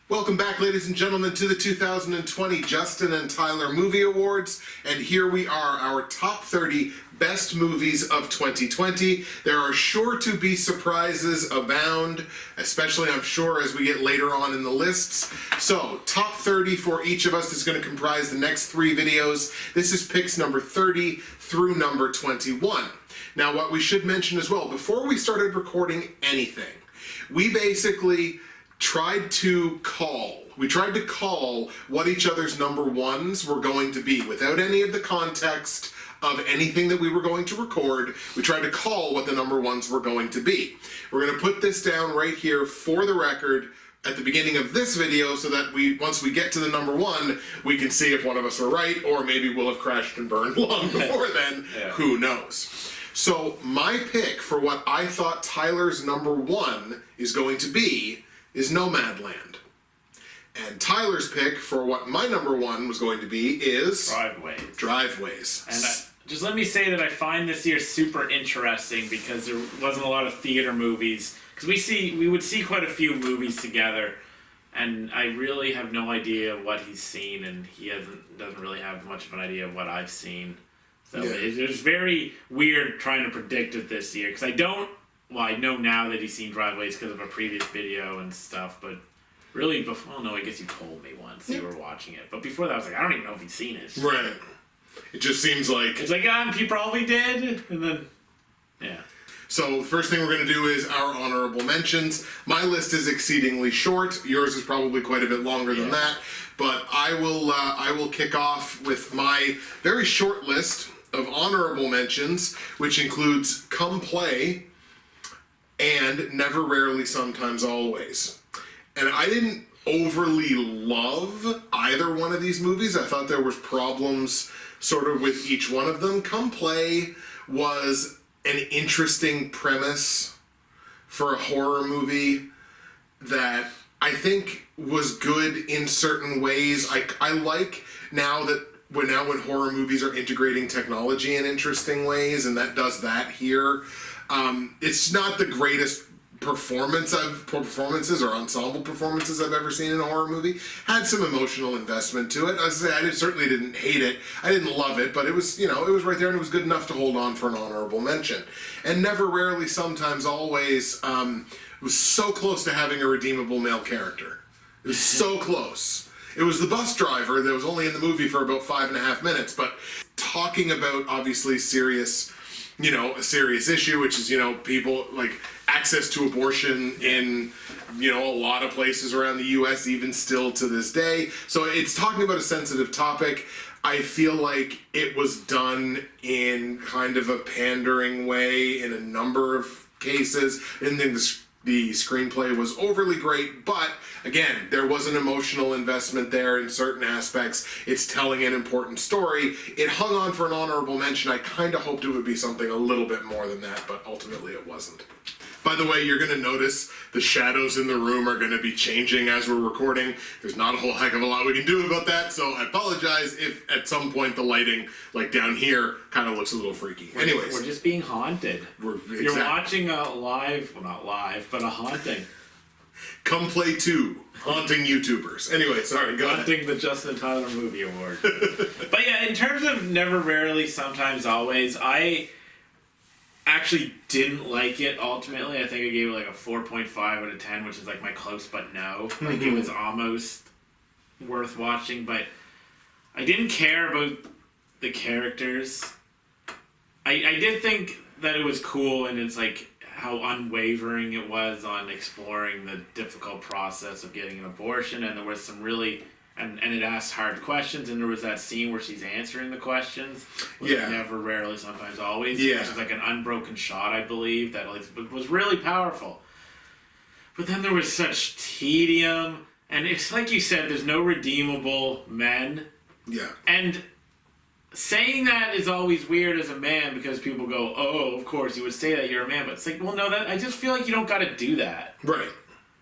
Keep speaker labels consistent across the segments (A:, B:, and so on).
A: Welcome back, ladies and gentlemen, to the 2020 Justin and Tyler Movie Awards, and here we are, our top 30 best movies of 2020. There are sure to be surprises abound, especially, I'm sure, as we get later on in the lists. So, top 30 for each of us is going to comprise the next three videos. This is picks number 30 through number 21. Now, what we should mention as well, before we started recording anything, we basically tried to call what each other's number ones were going to be without any of the context of anything that we were going to record. We tried to call what the number ones were going to be. We're going to put this down right here for the record at the beginning of this video so that once we get to the number one, we can see if one of us were right, or maybe we'll have crashed and burned long before then. Yeah. Who knows? So my pick for what I thought Tyler's number one is going to be is Nomadland. And Tyler's pick for what my number one was going to be is Driveways.
B: And just let me say that I find this year super interesting because there wasn't a lot of theater movies. Because we would see quite a few movies together, and I really have no idea what he's seen, and he doesn't really have much of an idea of what I've seen. So it was very weird trying to predict it this year, because I know now that he's seen Driveways because of a previous video and stuff, but really before, I guess you told me once you were watching it. But before that, I was like, I don't even know if he's seen it.
A: Right. It just seems like...
B: It's like, he probably did, and then, yeah.
A: So the first thing we're going to do is our honorable mentions. My list is exceedingly short. Yours is probably quite a bit longer than that. But I will kick off with my very short list of honorable mentions, which includes Come Play and Never, Rarely, Sometimes, Always. And I didn't overly love either one of these movies. I thought there was problems sort of with each one of them. Come Play was an interesting premise for a horror movie that I think was good in certain ways. I like now when horror movies are integrating technology in interesting ways, and that does that here. It's not the greatest performances or ensemble performances I've ever seen in a horror movie. Had some emotional investment to it. As I say, I certainly didn't hate it. I didn't love it, but it was, it was right there, and it was good enough to hold on for an honorable mention. And Never, Rarely, Sometimes, Always was so close to having a redeemable male character. It was so close. It was the bus driver that was only in the movie for about 5.5 minutes, but talking about obviously a serious issue, which is, people like access to abortion in, a lot of places around the U.S., even still to this day. So it's talking about a sensitive topic. I feel like it was done in kind of a pandering way in a number of cases. And then the screenplay was overly great, but again, there was an emotional investment there in certain aspects. It's telling an important story. It hung on for an honorable mention. I kind of hoped it would be something a little bit more than that, but ultimately it wasn't. By the way, you're going to notice the shadows in the room are going to be changing as we're recording. There's not a whole heck of a lot we can do about that, so I apologize if at some point the lighting, like down here, kind of looks a little freaky. Anyways.
B: We're just being haunted. You're watching a not live, but a haunting.
A: Come Play 2, haunting YouTubers. Anyway, sorry, go ahead.
B: Haunting the Justin and Tyler Movie Award. But yeah, in terms of Never, Rarely, Sometimes, Always, I actually didn't like it ultimately. I think I gave it like a 4.5 out of 10, which is like my close but no. Like it was almost worth watching, but I didn't care about the characters. I did think that it was cool, and it's like how unwavering it was on exploring the difficult process of getting an abortion, and there was some really and it asks hard questions, and there was that scene where she's answering the questions.
A: Yeah.
B: Never, rarely, sometimes, always.
A: Yeah.
B: Which is like an unbroken shot, I believe, that like was really powerful. But then there was such tedium, and it's like you said, there's no redeemable men.
A: Yeah.
B: And saying that is always weird as a man because people go, oh, of course you would say that, you're a man. But it's like, well, no, that I just feel like you don't got to do that.
A: Right.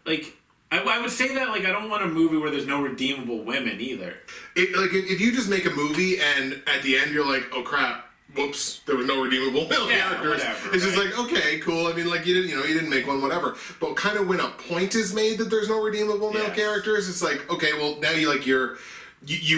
B: Like, I would say that, like, I don't want a movie where there's no redeemable women either.
A: If you just make a movie and at the end you're like, oh crap, whoops, there were no redeemable male characters.
B: Whatever,
A: it's just
B: right?
A: like, okay, cool. I mean, like you didn't make one, whatever. But kind of when a point is made that there's no redeemable male characters, it's like, okay, well now you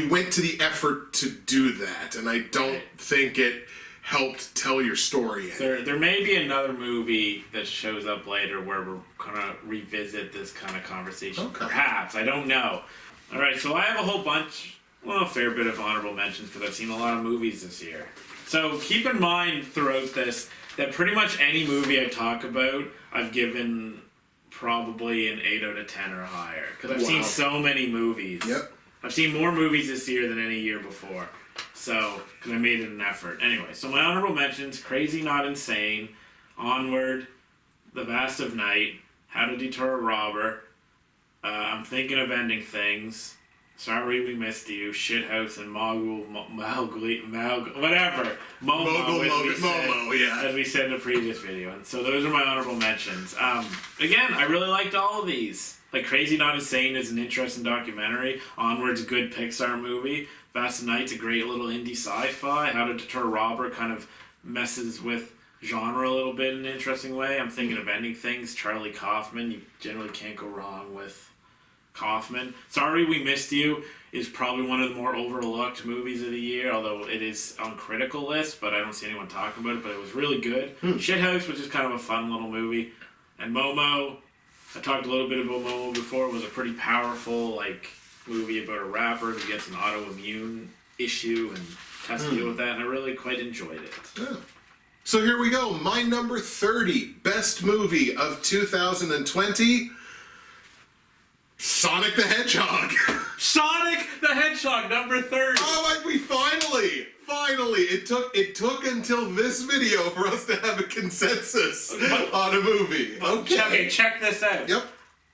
A: went to the effort to do that, and I don't think it helped tell your story.
B: There may be another movie that shows up later where we're gonna revisit this kind of conversation.
A: Okay.
B: Perhaps, I don't know. All right, so I have a whole bunch, a fair bit of honorable mentions because I've seen a lot of movies this year. So keep in mind throughout this that pretty much any movie I talk about, I've given probably an 8 out of 10 or higher because I've seen so many movies.
A: Yep.
B: I've seen more movies this year than any year before. So, because I made it an effort. Anyway, so my honorable mentions, Crazy Not Insane, Onward, The Vast of Night, How to Deter a Robber, I'm Thinking of Ending Things, Sorry We Missed You, Shithouse, and whatever. Momo, as we said in the previous video. And so those are my honorable mentions. Again, I really liked all of these. Like, Crazy Not Insane is an interesting documentary. Onward's a good Pixar movie. Vast of Night's a great little indie sci-fi. How to Deter a Robber kind of messes with genre a little bit in an interesting way. I'm Thinking of Ending Things. Charlie Kaufman. You generally can't go wrong with Kaufman. Sorry We Missed You is probably one of the more overlooked movies of the year, although it is on critical list, but I don't see anyone talking about it, but it was really good. Shithouse, which is kind of a fun little movie. And Momo, I talked a little bit about Momo before, was a pretty powerful, like, movie about a rapper who gets an autoimmune issue and has to deal with that, and I really quite enjoyed it.
A: Yeah. So here we go. My number 30 best movie of 2020, Sonic the Hedgehog.
B: Sonic the Hedgehog, number 30.
A: Oh, and we finally, it took until this video for us to have a consensus on a movie. Okay,
B: check this out.
A: Yep.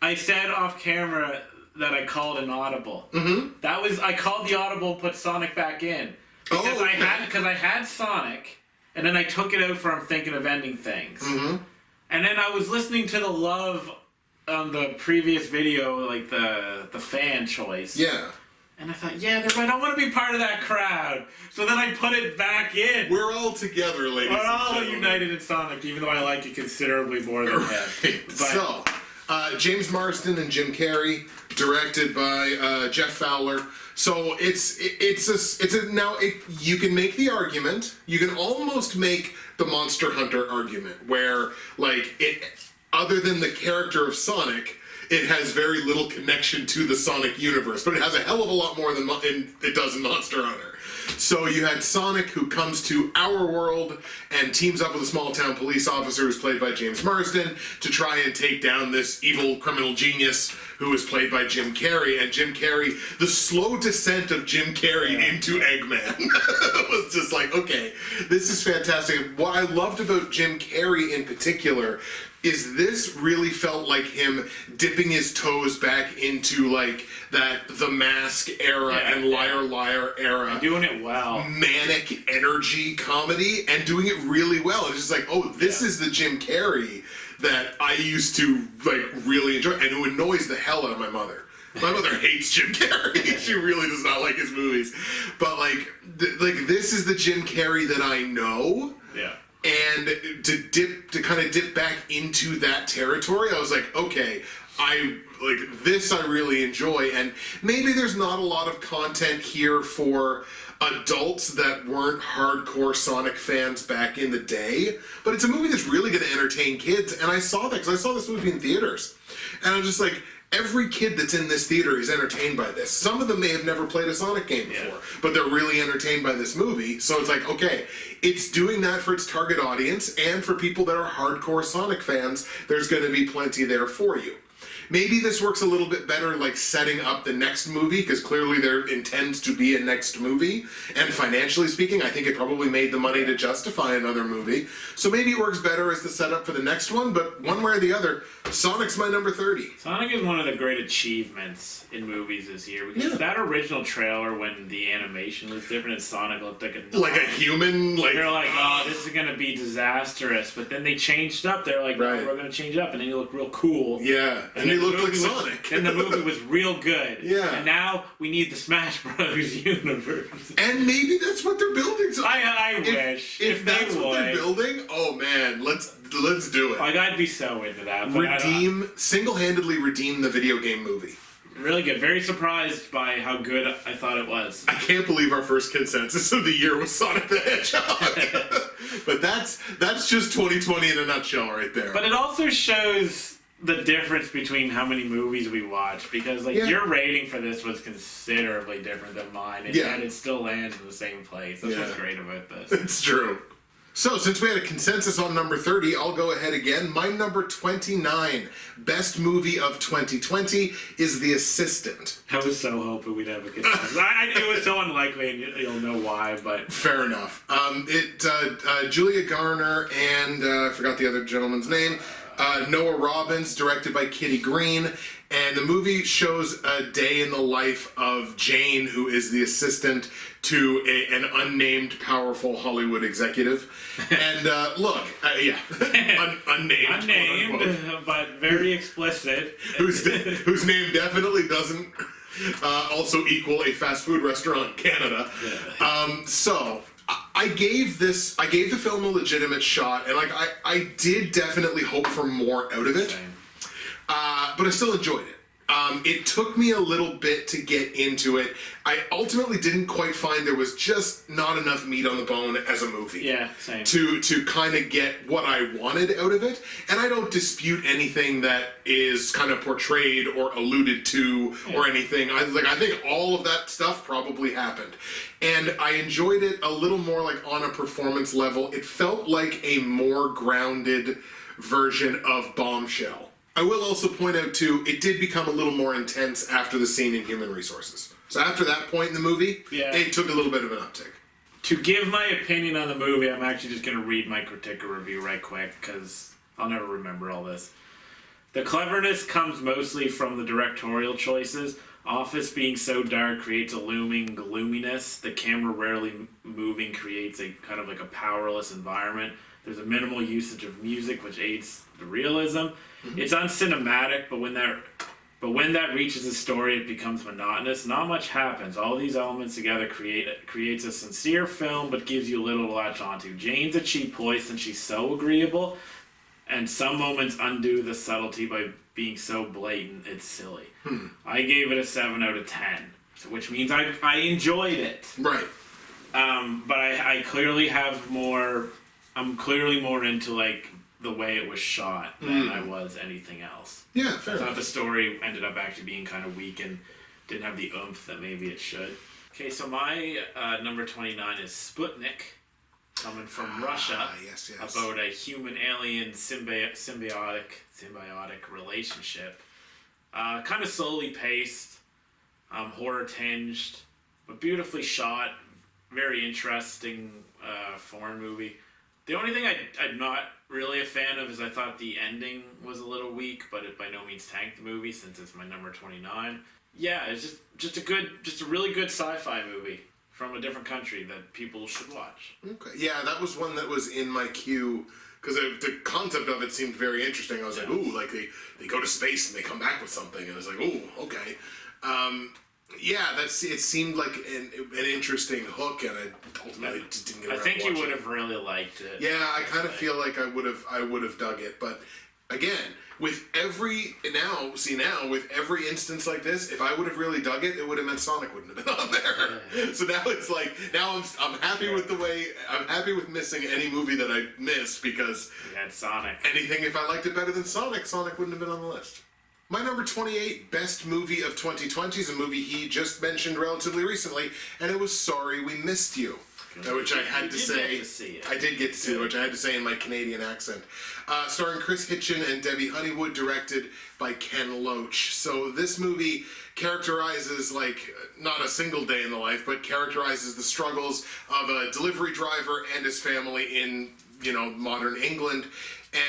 B: I said off camera that I called an audible. I called the audible and put Sonic back in because I had Sonic, and then I took it out for I'm Thinking of Ending Things, and then I was listening to the love on the previous video, like the fan choice.
A: Yeah.
B: And I thought, yeah, they're right. I want to be part of that crowd. So then I put it back in.
A: We're all together, ladies.
B: We're all united in Sonic, even though I like it considerably more than him.
A: So, James Marsden and Jim Carrey, directed by Jeff Fowler. So you can make the argument. You can almost make the Monster Hunter argument, where other than the character of Sonic, it has very little connection to the Sonic universe, but it has a hell of a lot more than it does in Monster Hunter. So you had Sonic, who comes to our world and teams up with a small town police officer who's played by James Marsden to try and take down this evil criminal genius who is played by Jim Carrey. And Jim Carrey, the slow descent of Jim Carrey into Eggman was just like, okay, this is fantastic. What I loved about Jim Carrey in particular is this really felt like him dipping his toes back into that The Mask era and Liar Liar era.
B: And doing it well.
A: Manic energy comedy and doing it really well. It's just like, oh, this is the Jim Carrey that I used to really enjoy and who annoys the hell out of my mother. My mother hates Jim Carrey. She really does not like his movies. But this is the Jim Carrey that I know.
B: Yeah.
A: And to kind of dip back into that territory, I was like, okay, this I really enjoy, and maybe there's not a lot of content here for adults that weren't hardcore Sonic fans back in the day, but it's a movie that's really going to entertain kids, and I saw that because I saw this movie in theaters, and I'm just like, every kid that's in this theater is entertained by this. Some of them may have never played a Sonic game before, but they're really entertained by this movie. So it's like, okay, it's doing that for its target audience, and for people that are hardcore Sonic fans, there's going to be plenty there for you. Maybe this works a little bit better, like setting up the next movie, because clearly there intends to be a next movie. And financially speaking, I think it probably made the money to justify another movie. So maybe it works better as the setup for the next one, but one way or the other, Sonic's my number 30.
B: Sonic is one of the great achievements in movies this year, because that original trailer when the animation was different and Sonic looked like
A: a human,
B: they're like, oh, this is gonna be disastrous, but then they changed up. They're like, no, we're gonna change it up, and then you look real cool.
A: Yeah, and he looked like Sonic.
B: And the movie was real good.
A: Yeah.
B: And now we need the Smash Brothers universe.
A: And maybe that's what they're building.
B: I wish.
A: If that's what they're building, oh man, let's do it.
B: Like, I'd be so into that.
A: Single-handedly redeem the video game movie.
B: Really good. Very surprised by how good I thought it was.
A: I can't believe our first consensus of the year was Sonic the Hedgehog. But that's just 2020 in a nutshell right there.
B: But it also shows the difference between how many movies we watch, because your rating for this was considerably different than mine, and yet it still lands in the same place. That's what's great about this.
A: It's true. So, since we had a consensus on number 30, I'll go ahead again. My number 29, best movie of 2020, is The Assistant.
B: I was so hoping we'd have a consensus. It was so unlikely, and you'll know why, but...
A: Fair enough. Julia Garner and, I forgot the other gentleman's name, Noah Robbins, directed by Kitty Green. And the movie shows a day in the life of Jane, who is the assistant to an unnamed, powerful Hollywood executive. And
B: unnamed, but very explicit.
A: whose name definitely doesn't also equal a fast food restaurant in Canada. So I gave the film a legitimate shot, and I did definitely hope for more out of it.
B: Same.
A: But I still enjoyed it. It took me a little bit to get into it. I ultimately didn't quite find there was just not enough meat on the bone as a movie.
B: Yeah, same.
A: To kind of get what I wanted out of it. And I don't dispute anything that is kind of portrayed or alluded to or anything. I think all of that stuff probably happened. And I enjoyed it a little more like on a performance level. It felt like a more grounded version of Bombshell. I will also point out, too, it did become a little more intense after the scene in Human Resources. So after that point in the movie, it took a little bit of an uptick.
B: To give my opinion on the movie, I'm actually just going to read my critique review right quick, because I'll never remember all this. The cleverness comes mostly from the directorial choices. Office being so dark creates a looming gloominess. The camera rarely moving creates a kind of like a powerless environment. There's a minimal usage of music, which aids the realism. It's uncinematic, but when that reaches a story, it becomes monotonous. Not much happens. All these elements together creates a sincere film, but gives you little to latch onto. Jane's a cheap voice, and she's so agreeable, and some moments undo the subtlety by being so blatant it's silly. I gave it a 7 out of 10, which means I enjoyed it.
A: Right.
B: But I clearly have more. I'm clearly more into like the way it was shot than I was anything else.
A: Yeah, fair
B: I thought
A: enough.
B: the story ended up actually being kind of weak and didn't have the oomph that maybe it should. Okay, so my number 29 is Sputnik, coming from Russia,
A: yes.
B: about a human-alien symbiotic relationship. Kind of slowly paced, horror-tinged, but beautifully shot. Very interesting foreign movie. The only thing I'm not really a fan of is I thought the ending was a little weak, but it by no means tanked the movie since it's my number 29. Yeah, it's just a really good sci-fi movie from a different country that people should watch.
A: Okay, yeah, that was one that was in my queue because the concept of it seemed very interesting. I was like, ooh, like they go to space and they come back with something, and I was like, ooh, okay. It seemed like an interesting hook, and I ultimately just didn't get around to
B: I think you would
A: it.
B: have really liked it.
A: Yeah, I kind of feel like I would have dug it, but again, with every instance like this, if I would have really dug it, it would have meant Sonic wouldn't have been on there. Yeah. So now it's like I'm happy with I'm happy with missing any movie that I missed because
B: we had Sonic.
A: Anything if I liked it better than Sonic wouldn't have been on the list. My number 28 best movie of 2020 is a movie he just mentioned relatively recently, and it was Sorry We Missed You. which I had
B: You
A: to
B: did
A: say.
B: get to see it.
A: I did get to see it,
B: Good.
A: which I had to say in my Canadian accent. Starring Chris Hitchen and Debbie Honeywood, directed by Ken Loach. So this movie characterizes, like, not a single day in the life, but characterizes the struggles of a delivery driver and his family in, modern England.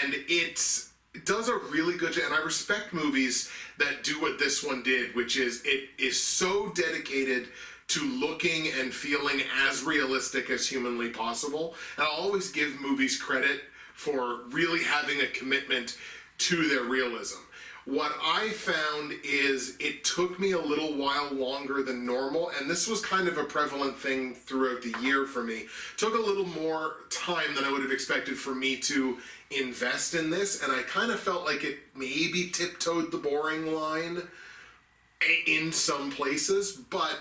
A: And it does a really good job, and I respect movies that do what this one did, which is it is so dedicated to looking and feeling as realistic as humanly possible. And I'll always give movies credit for really having a commitment to their realism. What I found is it took me a little while longer than normal, and this was kind of a prevalent thing throughout the year for me. Took a little more time than I would have expected for me to invest in this, and I kind of felt like it maybe tiptoed the boring line in some places, but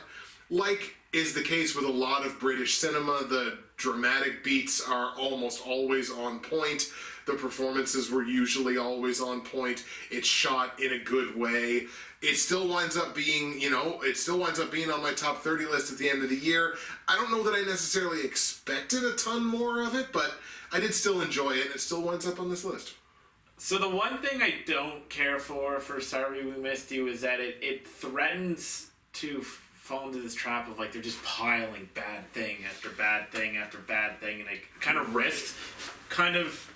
A: like is the case with a lot of British cinema, the dramatic beats are almost always on point. The performances were usually always on point. It's shot in a good way. It still winds up being, on my top 30 list at the end of the year. I don't know that I necessarily expected a ton more of it, but I did still enjoy it, and it still winds up on this list.
B: So the one thing I don't care for Sorry We Missed You is that it threatens to fall into this trap of, like, they're just piling bad thing after bad thing after bad thing, and it kind of risks kind of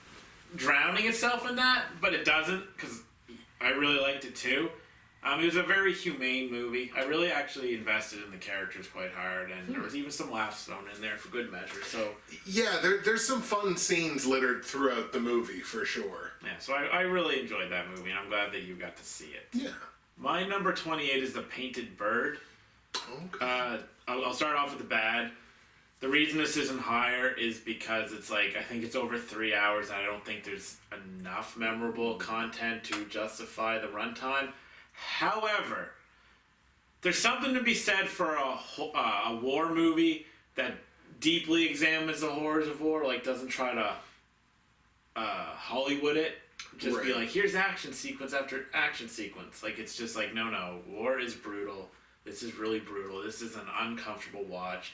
B: drowning itself in that, but it doesn't, because I really liked it too. It was a very humane movie. I really actually invested in the characters quite hard, and there was even some laughs thrown in there for good measure. So
A: yeah, there's some fun scenes littered throughout the movie for sure.
B: yeah, so I really enjoyed that movie, and I'm glad that you got to see it.
A: Yeah.
B: My number 28 is The Painted Bird.
A: Okay.
B: I'll start off with the bad. The reason this isn't higher is because it's like, I think it's over 3 hours, and I don't think there's enough memorable content to justify the runtime. However, there's something to be said for a war movie that deeply examines the horrors of war, like doesn't try to Hollywood it. Just be
A: Right.
B: like, here's action sequence after action sequence. Like, it's just like, no, war is brutal. This is really brutal. This is an uncomfortable watch.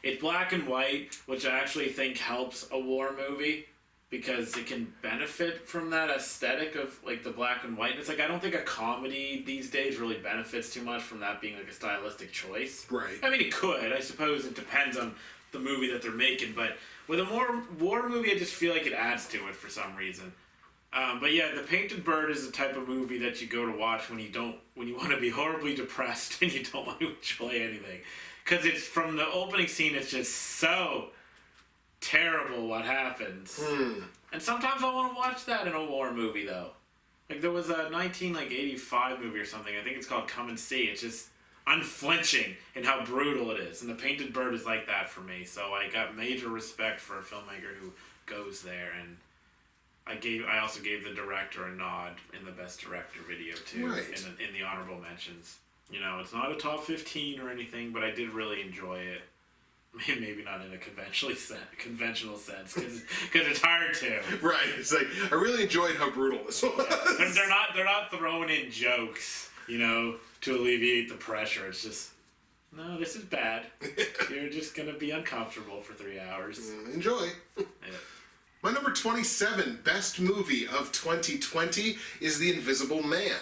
B: It's black and white, which I actually think helps a war movie because it can benefit from that aesthetic of, like, the black and white. And it's like, I don't think a comedy these days really benefits too much from that being, like, a stylistic choice.
A: Right.
B: I mean, it could. I suppose it depends on the movie that they're making. But with a more war movie, I just feel like it adds to it for some reason. But yeah, The Painted Bird is the type of movie that you go to watch when you want to be horribly depressed and you don't want to enjoy anything. Because it's from the opening scene, it's just so terrible what happens. And sometimes I want to watch that in a war movie, though. Like, there was a 1985 movie or something, I think it's called Come and See. It's just unflinching in how brutal it is. And The Painted Bird is like that for me. So I got major respect for a filmmaker who goes there, and I also gave the director a nod in the Best Director video, too,
A: Right.
B: in the honorable mentions. It's not a top 15 or anything, but I did really enjoy it. Maybe not in a conventional sense, because it's hard to.
A: Right. It's like, I really enjoyed how brutal this was.
B: Yeah. They're not throwing in jokes, to alleviate the pressure. It's just, no, this is bad. You're just gonna be uncomfortable for 3 hours.
A: Enjoy.
B: Yeah.
A: My number 27 best movie of 2020 is The Invisible Man.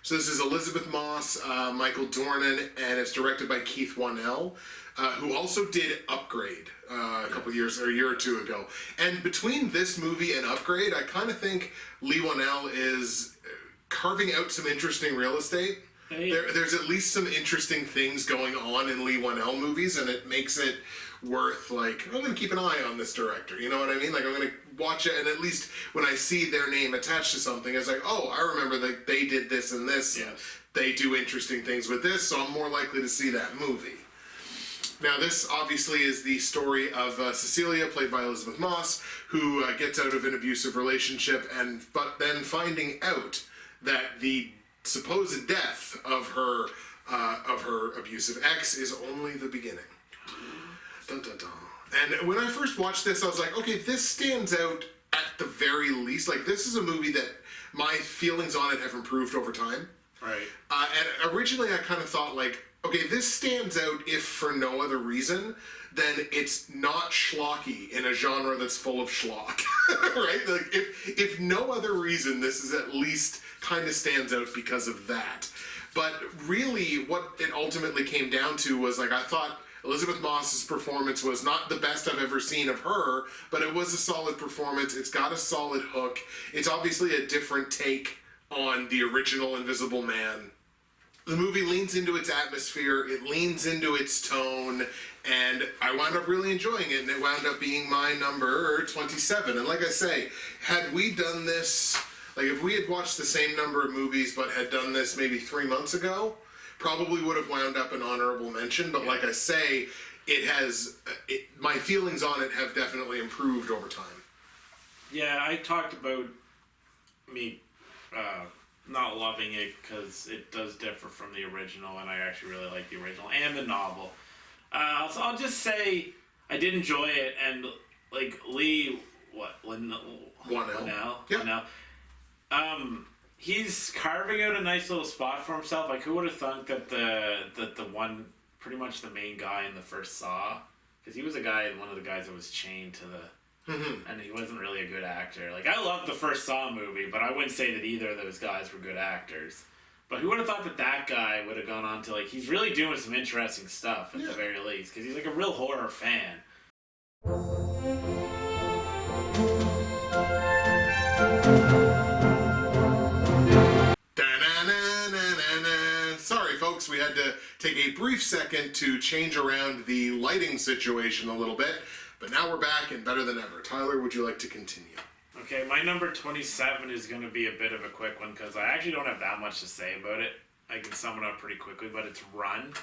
A: So this is Elizabeth Moss, Michael Dornan, and it's directed by Keith Wannell, who also did Upgrade a year or two ago. And between this movie and Upgrade, I kind of think Lee Wannell is carving out some interesting real estate.
B: Hey.
A: There's at least some interesting things going on in Lee Wannell movies, and it makes it worth, like, I'm going to keep an eye on this director, you know what I mean? Like, I'm going to watch it, and at least when I see their name attached to something, it's like, oh, I remember that they did this and this,
B: Yes.
A: and they do interesting things with this, so I'm more likely to see that movie. Now, this obviously is the story of Cecilia, played by Elizabeth Moss, who gets out of an abusive relationship, but then finding out that the supposed death of her abusive ex is only the beginning. Dun, dun, dun. And when I first watched this, I was like, okay, this stands out at the very least. Like, this is a movie that my feelings on it have improved over time.
B: Right.
A: And originally I kind of thought, like, Okay, this stands out if for no other reason than it's not schlocky in a genre that's full of schlock, right? Like if no other reason, this is at least kind of stands out because of that. But really, what it ultimately came down to was like I thought Elizabeth Moss's performance was not the best I've ever seen of her, but it was a solid performance. It's got a solid hook. It's obviously a different take on the original Invisible Man. The movie leans into its atmosphere, it leans into its tone, and I wound up really enjoying it, and it wound up being my number 27. And like I say, had we done this, like if we had watched the same number of movies but had done this maybe 3 months ago, probably would have wound up an honorable mention. But like I say, my feelings on it have definitely improved over time.
B: Yeah, I talked about me not loving it because it does differ from the original, and I actually really like the original and the novel. So I'll just say I did enjoy it, and like Lee, Whannell, he's carving out a nice little spot for himself. Like, who would have thunk that the one, pretty much the main guy in the first Saw, because he was one of the guys that was chained to the. Mm-hmm. And he wasn't really a good actor. Like, I loved the first Saw movie, but I wouldn't say that either of those guys were good actors. But who would have thought that guy would have gone on to, like, he's really doing some interesting stuff at the very least, because he's like a real horror fan.
A: Sorry, folks, we had to take a brief second to change around the lighting situation a little bit. But now we're back and better than ever. Tyler, would you like to continue?
B: Okay, my number 27 is going to be a bit of a quick one because I actually don't have that much to say about it. I can sum it up pretty quickly, but it's Run.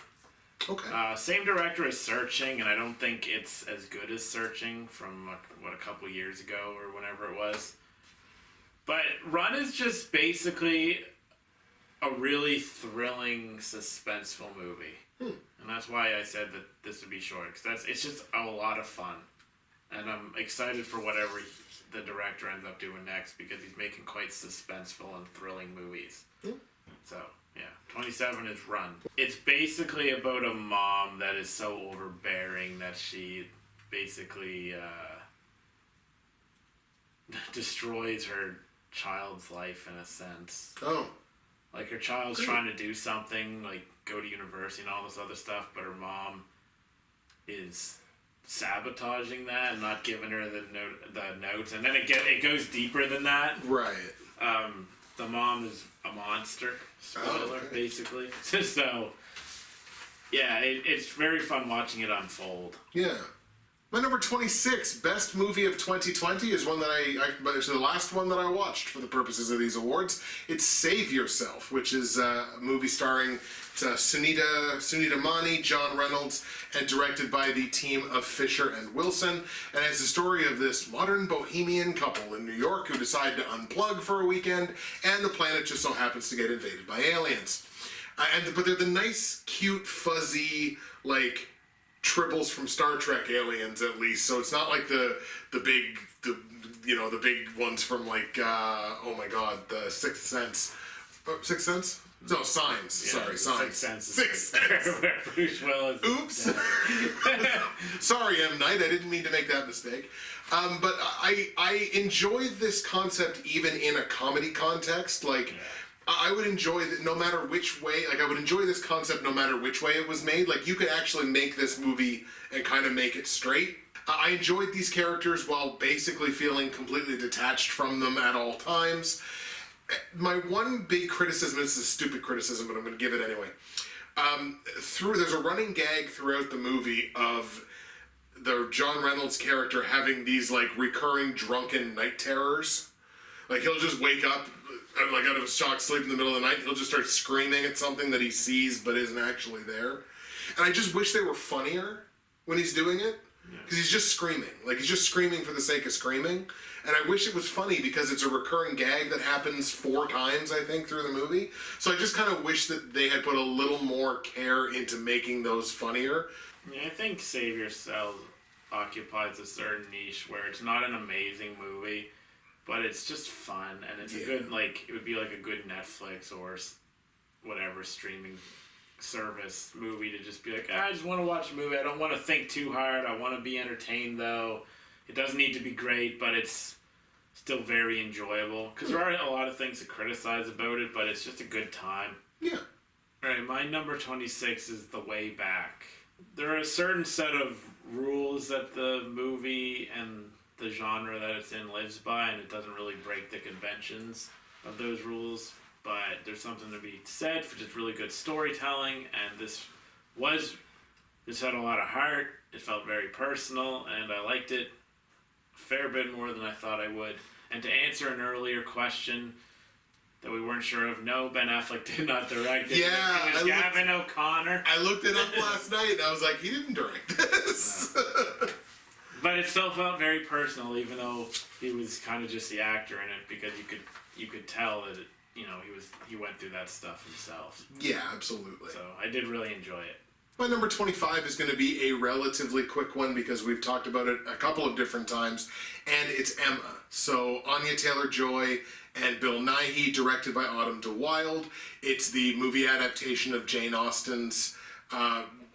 A: Okay.
B: Same director as Searching, and I don't think it's as good as Searching from, a couple years ago or whenever it was. But Run is just basically a really thrilling, suspenseful movie. And that's why I said that this would be short, because it's just a lot of fun. And I'm excited for whatever the director ends up doing next, because he's making quite suspenseful and thrilling movies. So, yeah, 27 is Run. It's basically about a mom that is so overbearing that she basically destroys her child's life in a sense.
A: Oh.
B: Like, her child's trying to do something, like go to university and all this other stuff, but her mom is sabotaging that and not giving her the notes, and then it goes deeper than that.
A: Right.
B: The mom is a monster. Spoiler, basically. So, yeah, it's very fun watching it unfold.
A: Yeah. My number 26, best movie of 2020, is one that it's the last one that I watched for the purposes of these awards. It's Save Yourself, which is a movie starring Sunita Mani, John Reynolds, and directed by the team of Fisher and Wilson. And it's the story of this modern bohemian couple in New York who decide to unplug for a weekend, and the planet just so happens to get invaded by aliens. But they're the nice, cute, fuzzy, like, tribbles from Star Trek aliens, at least. So it's not like the big ones from, like, oh my god, the Sixth Sense. Sixth Sense? No, Signs.
B: Yeah,
A: Sorry, Signs.
B: Sixth Sense. Bruce Willis.
A: Oops. Sorry, M. Night. I didn't mean to make that mistake. But I enjoyed this concept even in a comedy context. Like, I would enjoy that no matter which way, like I would enjoy this concept no matter which way it was made. Like, you could actually make this movie and kind of make it straight. I enjoyed these characters while basically feeling completely detached from them at all times. My one big criticism, this is a stupid criticism, but I'm going to give it anyway. There's a running gag throughout the movie of the John Reynolds character having these like recurring drunken night terrors. Like, he'll just wake up like out of a shocked sleep in the middle of the night. He'll just start screaming at something that he sees but isn't actually there. And I just wish they were funnier when he's doing it. Because he's just screaming. Like, he's just screaming for the sake of screaming. And I wish it was funny because it's a recurring gag that happens 4 times, I think, through the movie. So I just kind of wish that they had put a little more care into making those funnier.
B: Yeah, I think Save Yourself occupies a certain niche where it's not an amazing movie, but it's just fun. And it's a good, like, it would be like a good Netflix or whatever streaming service movie to just be like, I just want to watch a movie. I don't want to think too hard. I want to be entertained, though. It doesn't need to be great, but it's still very enjoyable. Because there are a lot of things to criticize about it, but it's just a good time.
A: Yeah.
B: Alright, my number 26 is The Way Back. There are a certain set of rules that the movie and the genre that it's in lives by, and it doesn't really break the conventions of those rules. But there's something to be said for just really good storytelling, and this had a lot of heart. It felt very personal, and I liked it a fair bit more than I thought I would. And to answer an earlier question that we weren't sure of, no, Ben Affleck did not direct it.
A: Yeah,
B: It was Gavin O'Connor.
A: I looked it up last night, and I was like, he didn't direct this.
B: But it still felt very personal, even though he was kind of just the actor in it, because you could tell that he went through that stuff himself.
A: Yeah, absolutely.
B: So I did really enjoy it.
A: My number 25 is going to be a relatively quick one because we've talked about it a couple of different times, and it's Emma. So Anya Taylor-Joy and Bill Nighy, directed by Autumn de Wilde. It's the movie adaptation of Jane Austen's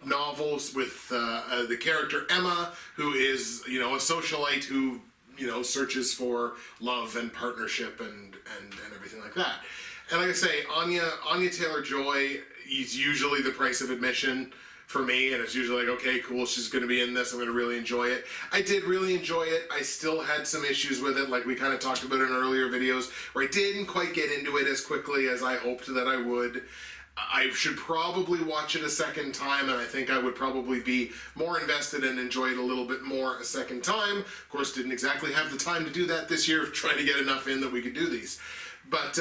A: novels with the character Emma, who is, a socialite who, searches for love and partnership and everything like that. And like I say, Anya Taylor-Joy is usually the price of admission for me, and it's usually like, okay, cool, she's going to be in this, I'm going to really enjoy it. I did really enjoy it. I still had some issues with it, like we kind of talked about in earlier videos, where I didn't quite get into it as quickly as I hoped that I would. I should probably watch it a second time, and I think I would probably be more invested and enjoy it a little bit more a second time. Of course, didn't exactly have the time to do that this year, trying to get enough in that we could do these. But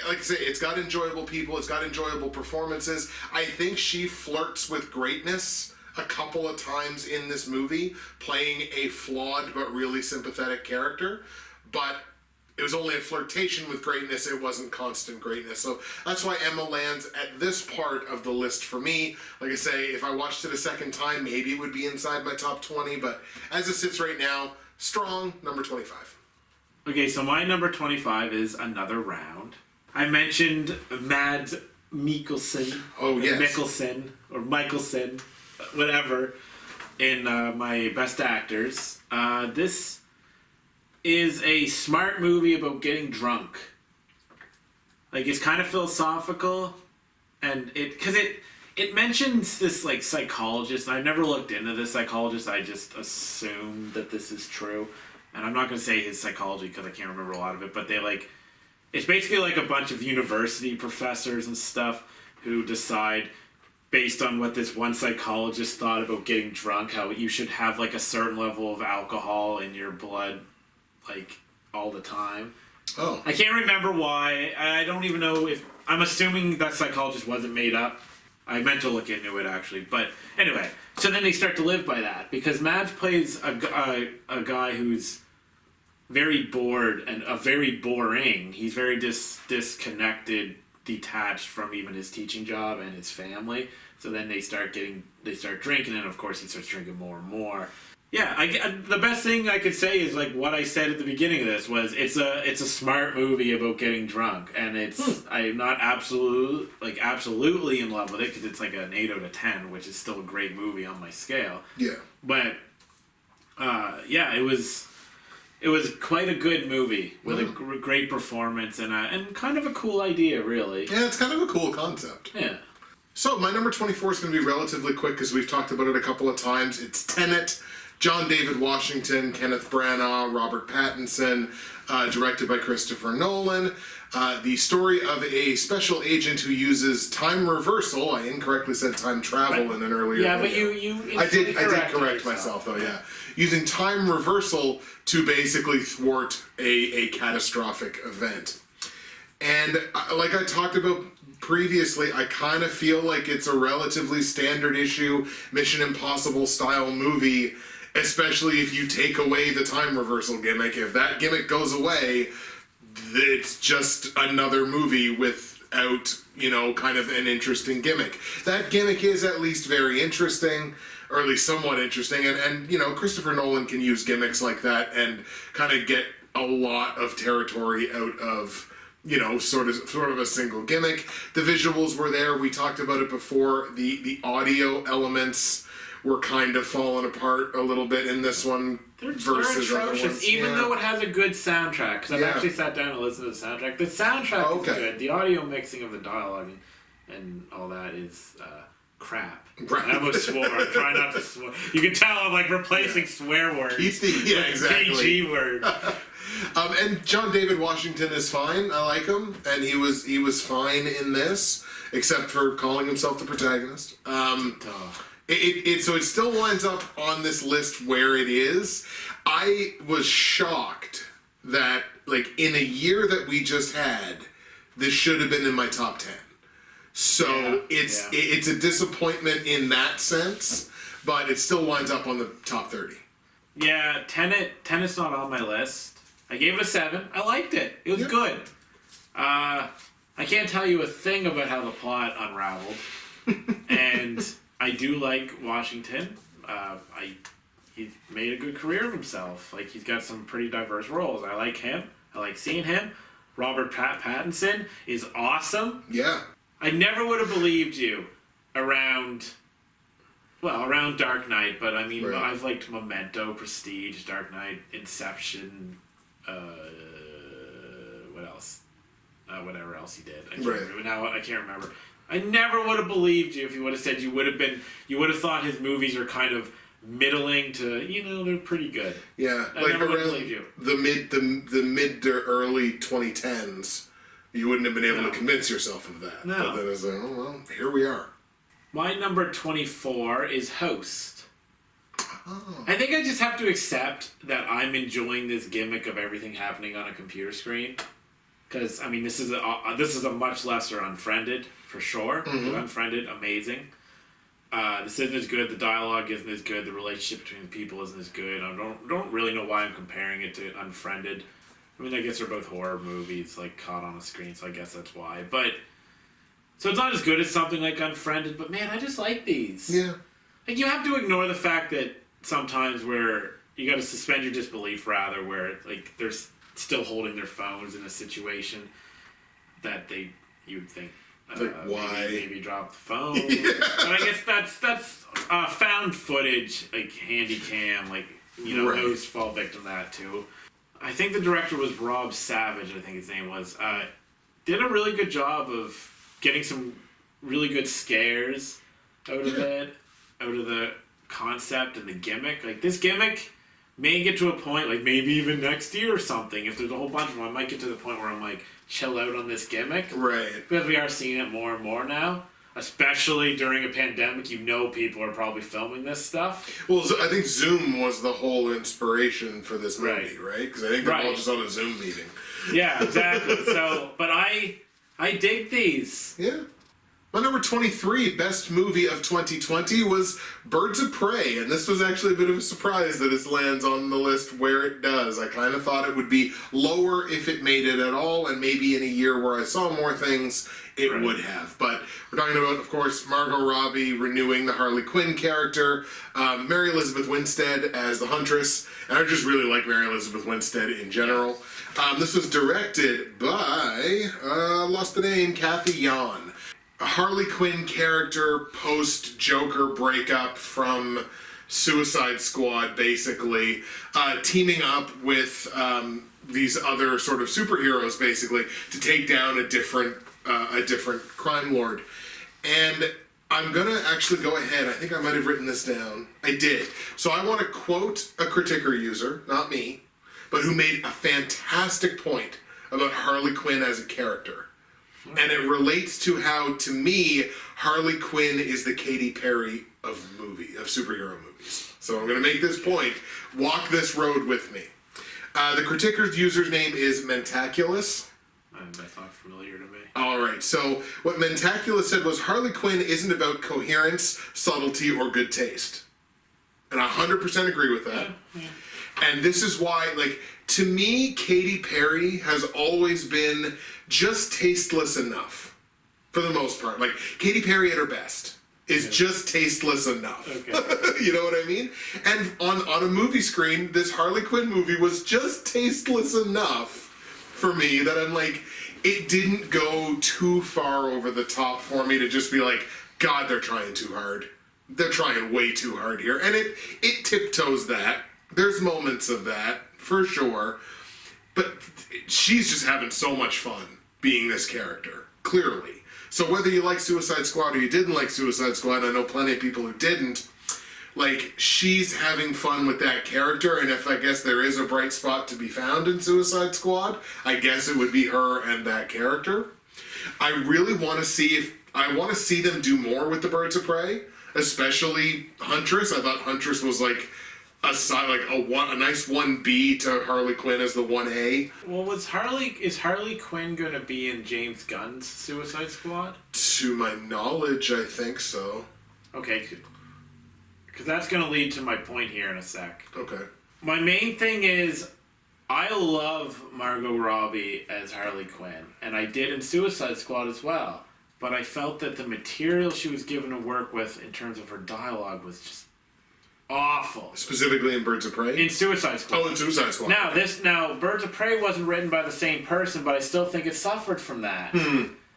A: like I say, it's got enjoyable people, it's got enjoyable performances. I think she flirts with greatness a couple of times in this movie, playing a flawed but really sympathetic character. But it was only a flirtation with greatness, it wasn't constant greatness. So that's why Emma lands at this part of the list for me. Like I say, if I watched it a second time, maybe it would be inside my top 20, but as it sits right now, strong number 25.
B: Okay, so my number 25 is Another Round. I mentioned Mads Mikkelsen.
A: Oh, yes.
B: Michelson, whatever, in my best actors. This is a smart movie about getting drunk. Like, it's kind of philosophical, and it mentions this, like, psychologist. I never looked into this psychologist. I just assumed that this is true. And I'm not going to say his psychology because I can't remember a lot of it, but it's basically like a bunch of university professors and stuff who decide, based on what this one psychologist thought about getting drunk, how you should have like a certain level of alcohol in your blood, like, all the time.
A: Oh.
B: I can't remember why. I don't even know if... I'm assuming that psychologist wasn't made up. I meant to look into it, actually. But anyway, so then they start to live by that, because Mads plays a guy who's very bored and very boring. He's very disconnected, detached from even his teaching job and his family. So then they start drinking, and of course he starts drinking more and more. Yeah, the best thing I could say is like what I said at the beginning of this was it's a smart movie about getting drunk, and I'm not absolutely in love with it because it's like an 8 out of 10, which is still a great movie on my scale.
A: Yeah.
B: But yeah, it was quite a good movie with a great performance and kind of a cool idea, really.
A: Yeah, it's kind of a cool concept.
B: Yeah.
A: So my number 24 is going to be relatively quick because we've talked about it a couple of times. It's Tenet. John David Washington, Kenneth Branagh, Robert Pattinson, directed by Christopher Nolan. The story of a special agent who uses time reversal. I incorrectly said time travel in an earlier video.
B: But you
A: I did correct
B: yourself.
A: myself though, yeah. Using time reversal to basically thwart a catastrophic event. And like I talked about previously, I kind of feel like it's a relatively standard issue Mission Impossible style movie, especially if you take away the time reversal gimmick. If that gimmick goes away, it's just another movie without, kind of an interesting gimmick. That gimmick is at least very interesting, or at least somewhat interesting, and Christopher Nolan can use gimmicks like that and kind of get a lot of territory out of sort of a single gimmick. The visuals were there. We talked about it before. The audio elements were kind of falling apart a little bit in this one versus other ones.
B: Even though it has a good soundtrack, because I've
A: Yeah.
B: actually sat down and listened to the soundtrack. The soundtrack is good. The audio mixing of the dialogue and all that is crap.
A: Right.
B: I almost swore. I try not to swear. You can tell I'm like replacing swear words.
A: Exactly.
B: PG word.
A: And John David Washington is fine. I like him, and he was fine in this, except for calling himself the protagonist. So it still winds up on this list where it is. I was shocked that, like, in a year that we just had, this should have been in my top 10. So it's a disappointment in that sense, but it still winds up on the top 30.
B: Yeah, Tenet's not on my list. I gave it a 7. I liked it. It was good. I can't tell you a thing about how the plot unraveled. And I do like Washington. He's made a good career of himself. Like, he's got some pretty diverse roles. I like him. I like seeing him. Robert Pattinson is awesome.
A: Yeah.
B: I never would have believed you around Dark Knight, but I mean, I've liked Memento, Prestige, Dark Knight, Inception, what else? Whatever else he did. I can't remember. I never would have believed you if you would have said you would have thought his movies are kind of middling to, they're pretty good.
A: Yeah.
B: I never would have believed you.
A: The mid to early 2010s. You wouldn't have been able to convince yourself of that.
B: No.
A: But then it's like, oh, well, here we are.
B: My number 24 is Host.
A: Oh.
B: I think I just have to accept that I'm enjoying this gimmick of everything happening on a computer screen. Because, I mean, this is a much lesser Unfriended, for sure.
A: Mm-hmm.
B: Unfriended, amazing. This isn't as good. The dialogue isn't as good. The relationship between the people isn't as good. I don't really know why I'm comparing it to Unfriended. I mean, I guess they're both horror movies, like, caught on a screen, so I guess that's why. But, so it's not as good as something like Unfriended, but man, I just like these.
A: Yeah.
B: Like, you have to ignore the fact that sometimes where you gotta suspend your disbelief, rather, where, like, they're still holding their phones in a situation that you'd think,
A: why?
B: Maybe drop the phone. But I guess that's found footage, like, handy cam, like, those fall victim to that, too. I think the director was Rob Savage, I think his name was. Did a really good job of getting some really good scares out of it, out of the concept and the gimmick. Like, this gimmick may get to a point, like, maybe even next year or something. If there's a whole bunch of them, I might get to the point where I'm like, chill out on this gimmick.
A: Right.
B: Because we are seeing it more and more now. Especially during a pandemic, people are probably filming this stuff.
A: Well, I think Zoom was the whole inspiration for this movie, right? Because I think they're all just on a Zoom meeting.
B: Yeah, exactly. But I dig these.
A: Yeah. My number 23 best movie of 2020 was Birds of Prey, and this was actually a bit of a surprise that it lands on the list where it does. I kind of thought it would be lower if it made it at all, and maybe in a year where I saw more things, it would have. But we're talking about, of course, Margot Robbie renewing the Harley Quinn character, Mary Elizabeth Winstead as the Huntress, and I just really like Mary Elizabeth Winstead in general. This was directed by, lost the name, Kathy Yan. A Harley Quinn character post-Joker breakup from Suicide Squad, basically, teaming up with these other sort of superheroes, basically, to take down a different crime lord. And I'm gonna actually go ahead. I think I might have written this down. I did. So I want to quote a Criticker user, not me, but who made a fantastic point about Harley Quinn as a character. And it relates to how, to me, Harley Quinn is the Katy Perry of superhero movies. So I'm going to make this point. Walk this road with me. The Critiker's user's name is Mentaculous.
B: That's not familiar to me.
A: All right. So what Mentaculous said was Harley Quinn isn't about coherence, subtlety, or good taste. And I 100% agree with that. Yeah. And this is why, like, to me, Katy Perry has always been just tasteless enough, for the most part. Like, Katy Perry at her best is just tasteless enough. Okay. You know what I mean? And on a movie screen, this Harley Quinn movie was just tasteless enough for me that I'm like, it didn't go too far over the top for me to just be like, God, they're trying too hard. They're trying way too hard here. And it tiptoes that. There's moments of that, for sure. But she's just having so much fun being this character, clearly. So whether you like Suicide Squad or you didn't like Suicide Squad, I know plenty of people who didn't, like, she's having fun with that character, and if I guess there is a bright spot to be found in Suicide Squad, I guess it would be her and that character. I really want to see them do more with the Birds of Prey, especially Huntress. I thought Huntress was like a nice 1B to Harley Quinn as the 1A.
B: Well, is Harley Quinn going to be in James Gunn's Suicide Squad?
A: To my knowledge, I think so.
B: Okay, because that's going to lead to my point here in a sec.
A: Okay.
B: My main thing is, I love Margot Robbie as Harley Quinn, and I did in Suicide Squad as well. But I felt that the material she was given to work with in terms of her dialogue was just awful.
A: Specifically in Birds of Prey?
B: In Suicide Squad.
A: Oh, in Suicide Squad.
B: Now, Birds of Prey wasn't written by the same person, but I still think it suffered from that.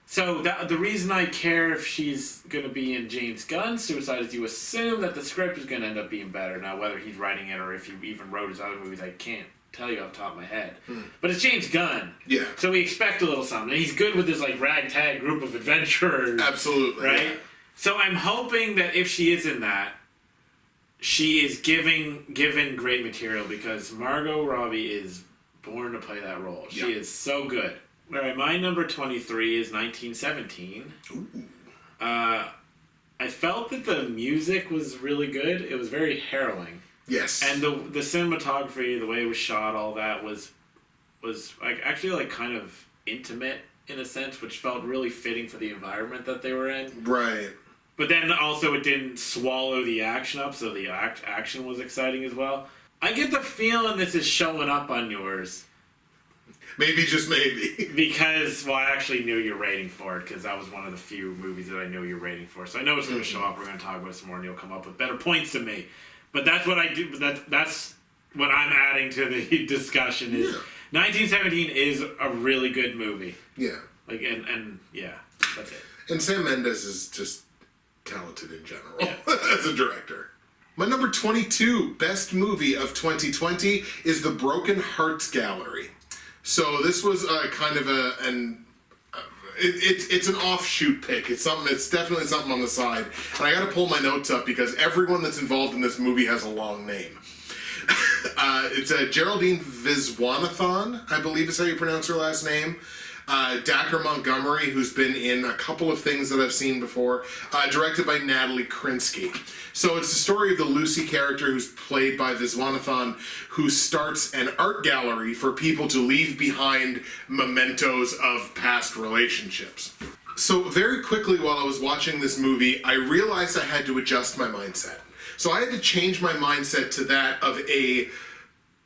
B: So the reason I care if she's going to be in James Gunn's Suicide is you assume that the script is going to end up being better. Now, whether he's writing it or if he even wrote his other movies, I can't tell you off the top of my head. But it's James Gunn.
A: Yeah.
B: So we expect a little something. And he's good with this like ragtag group of adventurers.
A: Absolutely.
B: Right?
A: Yeah.
B: So I'm hoping that if she is in that, she is given great material because Margot Robbie is born to play that role. She is so good. All right, my number 23 is 1917.
A: Ooh.
B: I felt that the music was really good. It was very harrowing.
A: Yes.
B: And the cinematography, the way it was shot, all that was like actually like kind of intimate in a sense, which felt really fitting for the environment that they were in.
A: Right.
B: But then also it didn't swallow the action up, so the action was exciting as well. I get the feeling this is showing up on yours.
A: Maybe, just maybe.
B: Because, well, I actually knew your rating for it, because that was one of the few movies that I knew your rating for. So I know it's going to show up, we're going to talk about it some more, and you'll come up with better points than me. But that's what I do, that's what I'm adding to the discussion is 1917 is a really good movie.
A: Yeah.
B: Like, and yeah, that's it.
A: And Sam Mendes is just talented in general as a director. My number 22 best movie of 2020 is The Broken Hearts Gallery. So this was kind of it's an offshoot pick. It's definitely something on the side. And I got to pull my notes up because everyone that's involved in this movie has a long name. It's Geraldine Viswanathan, I believe is how you pronounce her last name. Dacker Montgomery, who's been in a couple of things that I've seen before, directed by Natalie Krinsky. So it's the story of the Lucy character who's played by Viswanathan, who starts an art gallery for people to leave behind mementos of past relationships. So very quickly while I was watching this movie, I realized I had to adjust my mindset. So I had to change my mindset to that of a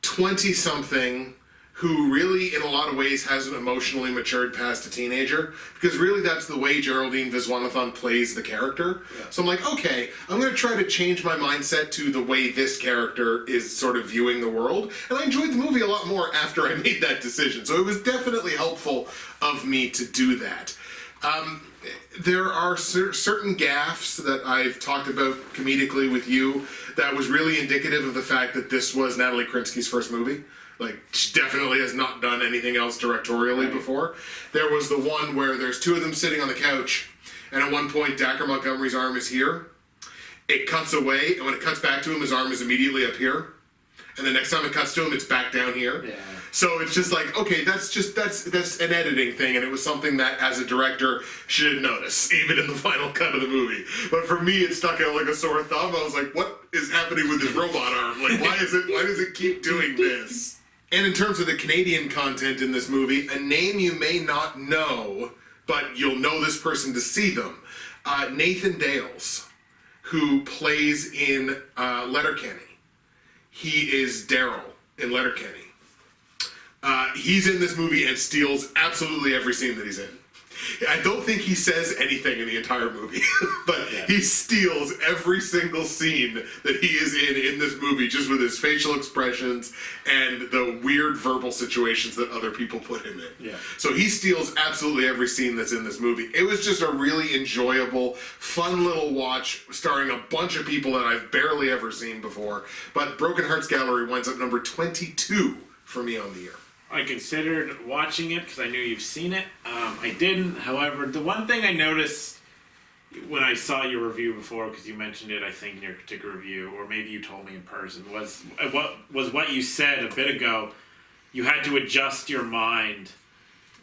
A: 20-something who really, in a lot of ways, hasn't emotionally matured past a teenager. Because really, that's the way Geraldine Viswanathan plays the character. Yeah. So I'm like, okay, I'm going to try to change my mindset to the way this character is sort of viewing the world. And I enjoyed the movie a lot more after I made that decision. So it was definitely helpful of me to do that. There are certain gaffes that I've talked about comedically with you that was really indicative of the fact that this was Natalie Krinsky's first movie. Like, she definitely has not done anything else directorially before. There was the one where there's two of them sitting on the couch, and at one point, Dacker Montgomery's arm is here. It cuts away, and when it cuts back to him, his arm is immediately up here. And the next time it cuts to him, it's back down here. Yeah. So it's just like, okay, that's an editing thing, and it was something that, as a director, she didn't notice, even in the final cut of the movie. But for me, it stuck out like a sore thumb. I was like, what is happening with this robot arm? Like, why does it keep doing this? And in terms of the Canadian content in this movie, a name you may not know, but you'll know this person to see them. Nathan Dales, who plays in Letterkenny. He is Daryl in Letterkenny. He's in this movie and steals absolutely every scene that he's in. I don't think he says anything in the entire movie, but he steals every single scene that he is in this movie just with his facial expressions and the weird verbal situations that other people put him in.
B: Yeah.
A: So he steals absolutely every scene that's in this movie. It was just a really enjoyable, fun little watch starring a bunch of people that I've barely ever seen before. But Broken Hearts Gallery winds up number 22 for me on the year.
B: I considered watching it because I knew you've seen it. I didn't. However, the one thing I noticed when I saw your review before, because you mentioned it, I think in your particular review, or maybe you told me in person, was what you said a bit ago. You had to adjust your mind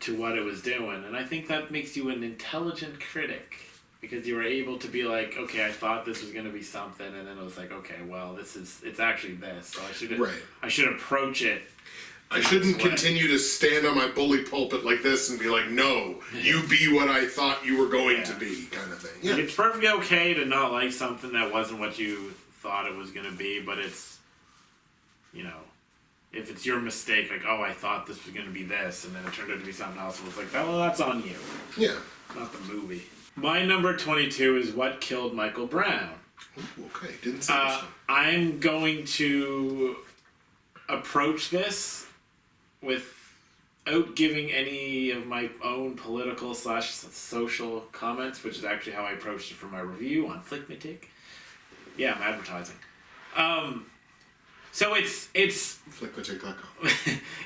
B: to what it was doing, and I think that makes you an intelligent critic because you were able to be like, okay, I thought this was going to be something, and then it was like, okay, well, it's actually this, so I should approach it.
A: I shouldn't continue to stand on my bully pulpit like this and be like, no, you be what I thought you were going to be, kind of thing. Yeah.
B: Like, it's perfectly okay to not like something that wasn't what you thought it was going to be, but it's, if it's your mistake, like, oh, I thought this was going to be this, and then it turned out to be something else, and it's like, well, that's on you.
A: Yeah.
B: Not the movie. My number 22 is What Killed Michael Brown.
A: Ooh, okay, didn't see this one.
B: I'm going to approach this without giving any of my own political / social comments, which is actually how I approached it for my review on Flickmatic. Yeah, I'm advertising. So it's
A: Flickmatic.com.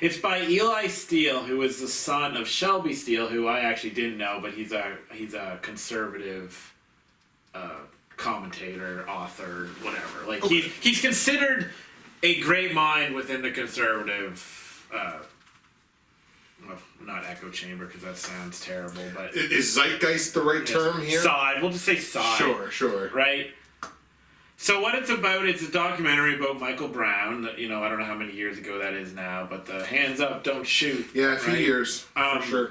B: it's by Eli Steele, who is the son of Shelby Steele, who I actually didn't know, but he's a conservative commentator, author, whatever. Like he's considered a great mind within the conservative. Well, not echo chamber because that sounds terrible, but
A: is zeitgeist the right term here?
B: Side. We'll just say side.
A: Sure.
B: Right. So what it's about? It's a documentary about Michael Brown. I don't know how many years ago that is now, but the hands up, don't shoot.
A: Yeah, a few years for sure.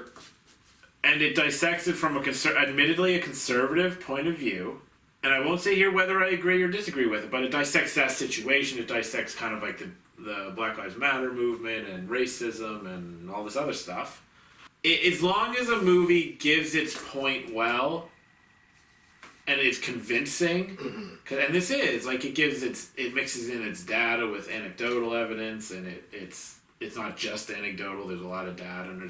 B: And it dissects it from admittedly a conservative point of view. And I won't say here whether I agree or disagree with it, but it dissects that situation. It dissects kind of like the Black Lives Matter movement and racism and all this other stuff. As long as a movie gives its point well and it's convincing, and this is like it mixes in its data with anecdotal evidence, and it's not just anecdotal. There's a lot of data, and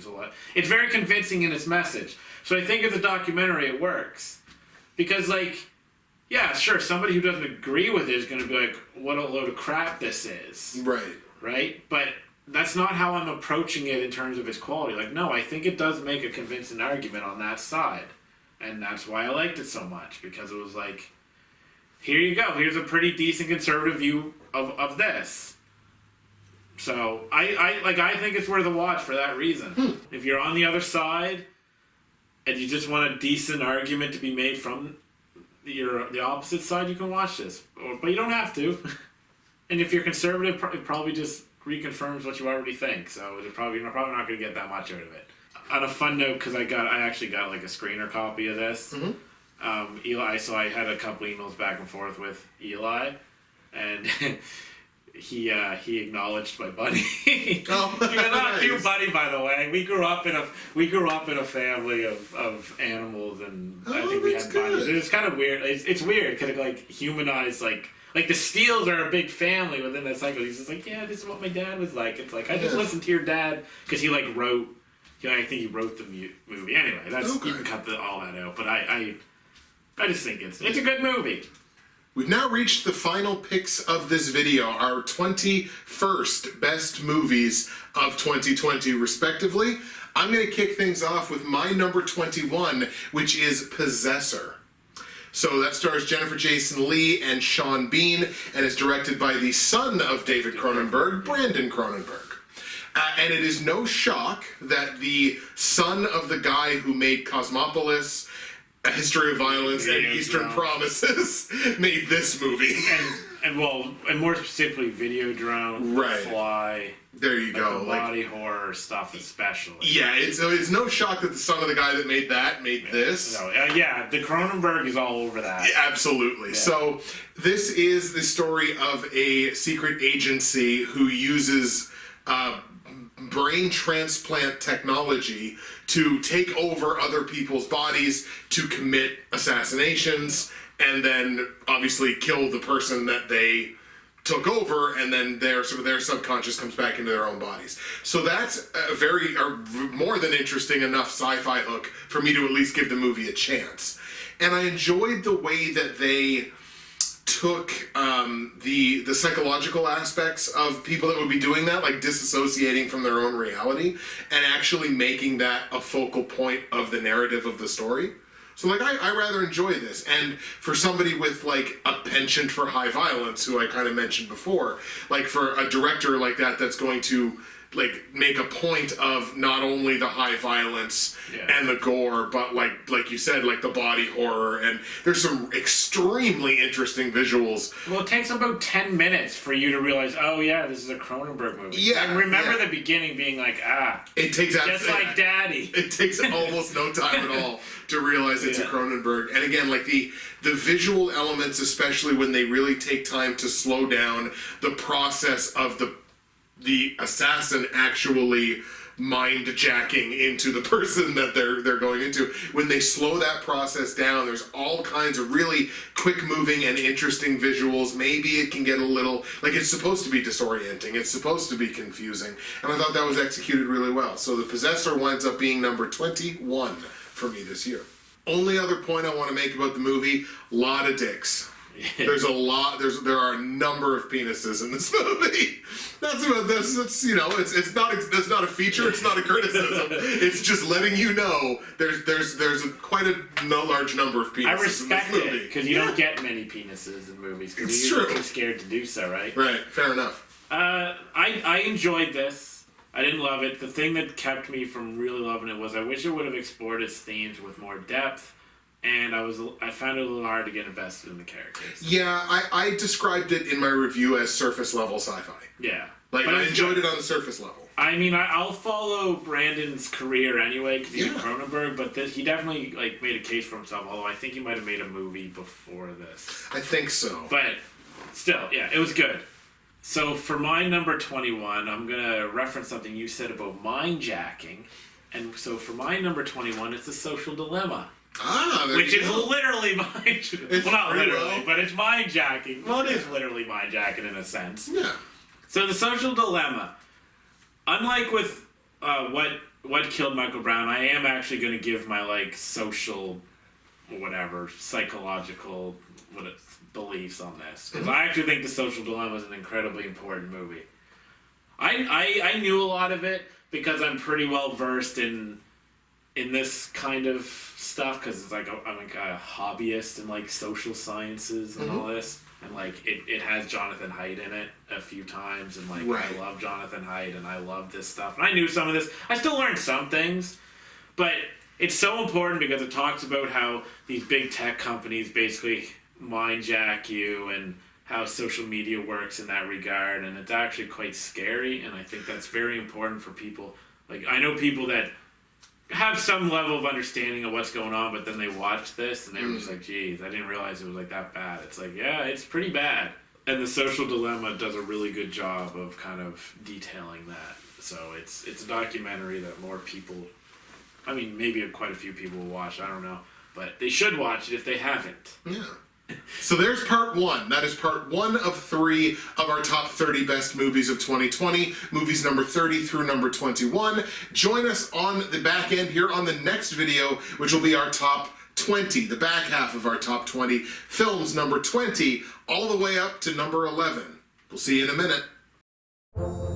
B: it's very convincing in its message. So I think as a documentary, it works because yeah, sure, somebody who doesn't agree with it is going to be like, what a load of crap this is. Right? But that's not how I'm approaching it in terms of its quality. Like, no, I think it does make a convincing argument on that side. And that's why I liked it so much, because it was like, here you go. Here's a pretty decent conservative view of this. So I think it's worth a watch for that reason. If you're on the other side and you just want a decent argument to be made from the opposite side, you can watch this, but you don't have to. And if you're conservative, it probably just reconfirms what you already think. So you're probably not going to get that much out of it. On a fun note, because I actually got like a screener copy of this. Eli, so I had a couple emails back and forth with Eli, and he acknowledged my buddy.
A: Oh,
B: He was not
A: nice.
B: cute buddy, by the way. We grew up in a family of animals, and I think we had buddies. It's kind of weird. It's weird because it humanized like the Steels are a big family within that cycle. He's just like, yeah, this is what my dad was like. It's like I just listened to your dad because he wrote. I think he wrote the movie. Anyway, you can cut all that out. But I just think it's a good movie.
A: We've now reached the final picks of this video, our 21st best movies of 2020, respectively. I'm going to kick things off with my number 21, which is Possessor. So that stars Jennifer Jason Leigh and Sean Bean, and is directed by the son of David Cronenberg, Brandon Cronenberg. And it is no shock that the son of the guy who made Cosmopolis, A History of Violence, and Eastern Promises made this movie.
B: and more specifically, Videodrome, Fly.
A: There you go.
B: The body horror stuff especially.
A: Yeah, it's no shock that the son of the guy that made this.
B: No, the Cronenberg is all over that.
A: Yeah, absolutely. Yeah. So this is the story of a secret agency who uses brain transplant technology to take over other people's bodies to commit assassinations and then obviously kill the person that they took over, and then their subconscious comes back into their own bodies. So that's more than interesting enough sci-fi hook for me to at least give the movie a chance. And I enjoyed the way that they took the psychological aspects of people that would be doing that, like disassociating from their own reality, and actually making that a focal point of the narrative of the story. So like I rather enjoy this, and for somebody with like a penchant for high violence, who I kind of mentioned before, like for a director like that that's going to like make a point of not only the high violence and the gore, but like you said, like the body horror, and there's some extremely interesting visuals.
B: Well, it takes about 10 minutes for you to realize, oh yeah, this is a Cronenberg movie.
A: Yeah,
B: I remember the beginning being like,
A: it takes
B: just like Daddy.
A: It takes almost no time at all to realize it's a Cronenberg. And again, like the visual elements, especially when they really take time to slow down the process of the assassin actually mind jacking into the person that they're going into. When they slow that process down, there's all kinds of really quick moving and interesting visuals. Maybe it can get a little, like, it's supposed to be disorienting, it's supposed to be confusing, and I thought that was executed really well. So The Possessor winds up being number 21 for me this year. Only other point I want to make about the movie, lot of dicks. There's a lot. There are a number of penises in this movie. That's about this. It's it's not a feature. It's not a criticism. It's just letting you know there's quite a large number of penises.
B: I respect
A: in this movie.
B: it because you don't get many penises in movies because
A: It's
B: you're
A: true.
B: too scared to do so, right?
A: Right. Fair enough.
B: I enjoyed this. I didn't love it. The thing that kept me from really loving it was I wish it would have explored its themes with more depth. And I found it a little hard to get invested in the characters.
A: Yeah, I described it in my review as surface level sci-fi.
B: Yeah.
A: Like, I enjoyed it on the surface level.
B: I mean, I'll follow Brandon's career anyway because he's Cronenberg, but he definitely like made a case for himself. Although I think he might have made a movie before this.
A: I think so.
B: But still, yeah, it was good. So for my number 21, I'm gonna reference something you said about mind jacking, and so for my number 21, it's The Social Dilemma. Which is literally mind. Well, not literally, but it's mind jacking. Well, it is literally mind jacking in a sense.
A: Yeah.
B: So The Social Dilemma, unlike with what Killed Michael Brown, I am actually going to give my like social, whatever, psychological beliefs on this because I actually think The Social Dilemma is an incredibly important movie. I knew a lot of it because I'm pretty well versed in this kind of stuff because it's like I'm like a hobbyist in like social sciences and all this, and like it has Jonathan Haidt in it a few times, and like I love Jonathan Haidt and I love this stuff, and I knew some of this. I still learned some things, but it's so important because it talks about how these big tech companies basically mind jack you and how social media works in that regard, and it's actually quite scary, and I think that's very important for people. Like I know people that have some level of understanding of what's going on, but then they watch this and they were just like, geez, I didn't realize it was like that bad. It's like, yeah, it's pretty bad. And The Social Dilemma does a really good job of kind of detailing that. So it's a documentary that more people, I mean, maybe quite a few people will watch, I don't know, but they should watch it if they haven't.
A: Yeah. So there's part one. That is part 1 of 3 of our top 30 best movies of 2020. Movies number 30 through number 21. Join us on the back end here on the next video, which will be our top 20, the back half of our top 20 films, number 20, all the way up to number 11. We'll see you in a minute.